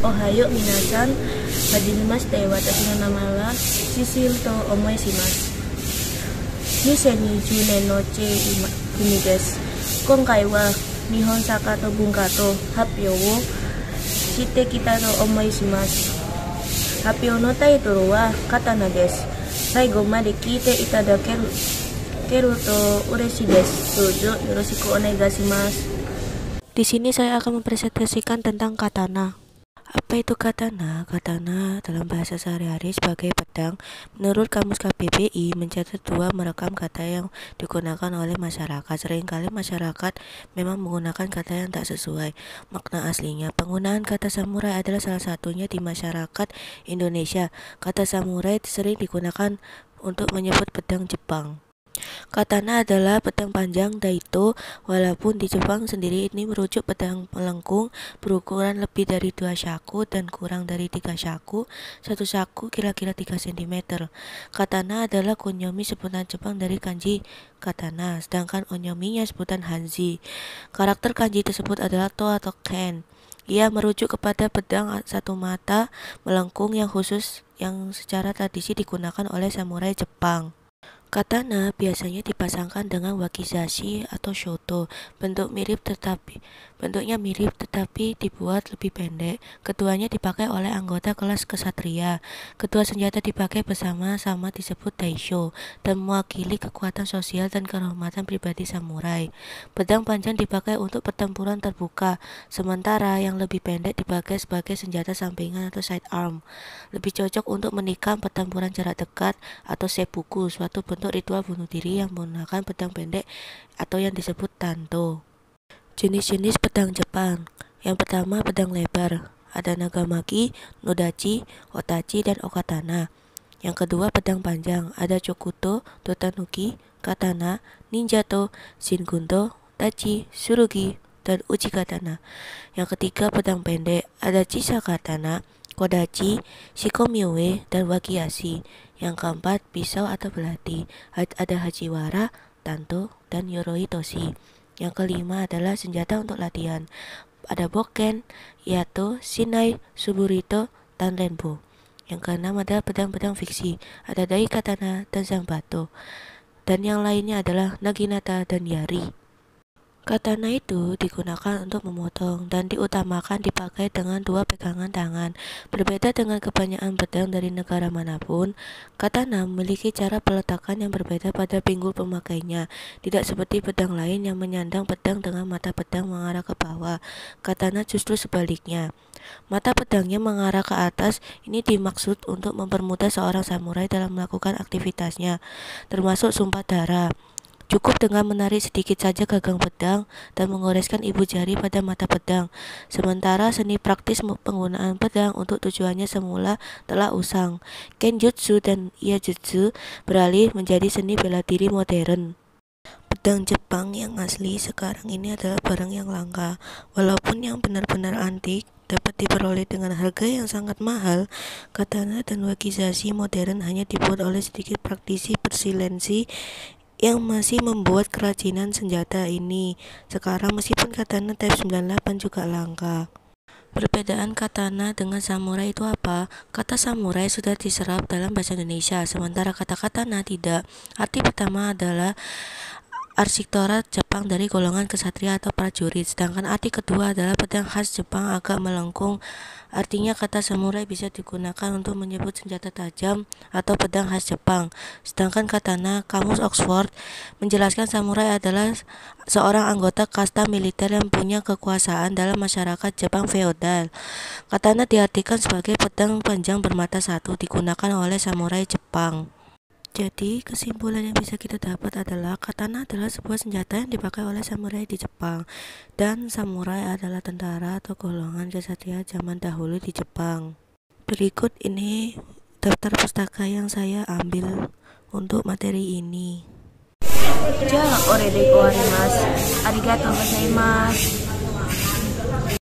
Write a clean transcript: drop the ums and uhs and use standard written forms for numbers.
Ohayo minasan, hajimemashite, watashi no namae wa Cecil to omoishimasu. 2020年のチェ組です。今回は日本作家と文化と発表をしてきたと思います。発表のタイトルは刀です。最後まで聞いていただけると嬉しいです。どうぞよろしくお願いします。Di sini saya akan mempresentasikan tentang katana. Apa itu katana? Katana dalam bahasa sehari-hari sebagai pedang. Menurut Kamus KBBI mencatat dua merekam kata yang digunakan oleh masyarakat. Seringkali masyarakat memang menggunakan kata yang tak sesuai makna aslinya. Penggunaan kata samurai adalah salah satunya di masyarakat Indonesia. Kata samurai sering digunakan untuk menyebut pedang Jepang. Katana adalah pedang panjang daito, walaupun di Jepang sendiri ini merujuk pedang melengkung berukuran lebih dari 2 shaku dan kurang dari 3 shaku. 1 shaku kira-kira 3 cm. Katana adalah kunyomi sebutan Jepang dari kanji katana, sedangkan onyominya sebutan hanzi. Karakter kanji tersebut adalah to atau ken. Ia merujuk kepada pedang satu mata melengkung yang khusus yang secara tradisi digunakan oleh samurai Jepang. Katana biasanya dipasangkan dengan wakizashi atau shoto. Bentuknya mirip tetapi dibuat lebih pendek. Keduanya dipakai oleh anggota kelas kesatria. Kedua senjata dipakai bersama-sama disebut daisho dan mewakili kekuatan sosial dan kehormatan pribadi samurai. Pedang panjang dipakai untuk pertempuran terbuka, sementara yang lebih pendek dipakai sebagai senjata sampingan atau sidearm. Lebih cocok untuk menikam pertempuran jarak dekat atau seppuku, suatu bentuk ritual bunuh diri yang menggunakan pedang pendek atau yang disebut tanto. Jenis-jenis pedang Jepang. Yang pertama, pedang lebar. Ada nagamaki, nodachi, otachi, dan okatana. Yang kedua, pedang panjang. Ada chokuto, dotanuki, katana, ninjato, shingunto, tachi, surugi, dan uchi katana. Yang ketiga, pedang pendek. Ada chisa katana, kodachi, shikomioe, dan wakiashi. Yang keempat, pisau atau belati. Ada hajiwara, tanto, dan yoroi toshi. Yang kelima adalah senjata untuk latihan. Ada boken, yato, shinai, suburito, dan renbo. Yang keenam adalah pedang-pedang fiksi. Ada dai katana dan zanbato. Dan yang lainnya adalah naginata dan yari. Katana itu digunakan untuk memotong dan diutamakan dipakai dengan 2 pegangan tangan. Berbeda dengan kebanyakan pedang dari negara manapun, katana memiliki cara peletakan yang berbeda pada pinggul pemakainya. Tidak seperti pedang lain yang menyandang pedang dengan mata pedang mengarah ke bawah. Katana justru sebaliknya. Mata pedangnya mengarah ke atas. Ini dimaksud untuk mempermudah seorang samurai dalam melakukan aktivitasnya, termasuk sumpah darah. Cukup dengan menarik sedikit saja gagang pedang dan mengoreskan ibu jari pada mata pedang. Sementara seni praktis penggunaan pedang untuk tujuannya semula telah usang. Kenjutsu dan Iajutsu beralih menjadi seni bela diri modern. Pedang Jepang yang asli sekarang ini adalah barang yang langka. Walaupun yang benar-benar antik dapat diperoleh dengan harga yang sangat mahal, katana dan wakizashi modern hanya dibuat oleh sedikit praktisi bersilensi yang masih membuat kerajinan senjata ini. Sekarang meskipun katana Type 98 juga langka. Perbedaan katana dengan samurai itu apa? Kata samurai sudah diserap dalam bahasa Indonesia, sementara kata katana tidak. Arti pertama adalah arsitektur Jepang dari golongan kesatria atau prajurit, sedangkan arti kedua adalah pedang khas Jepang agak melengkung. Artinya kata samurai bisa digunakan untuk menyebut senjata tajam atau pedang khas Jepang, sedangkan katana Kamus Oxford menjelaskan samurai adalah seorang anggota kasta militer yang punya kekuasaan dalam masyarakat Jepang feodal. Katana diartikan sebagai pedang panjang bermata satu digunakan oleh samurai Jepang. Jadi, kesimpulan yang bisa kita dapat adalah katana adalah sebuah senjata yang dipakai oleh samurai di Jepang, dan samurai adalah tentara atau golongan kesatria zaman dahulu di Jepang. Berikut ini daftar pustaka yang saya ambil untuk materi ini. Ja, ore de arigatou gozaimasu.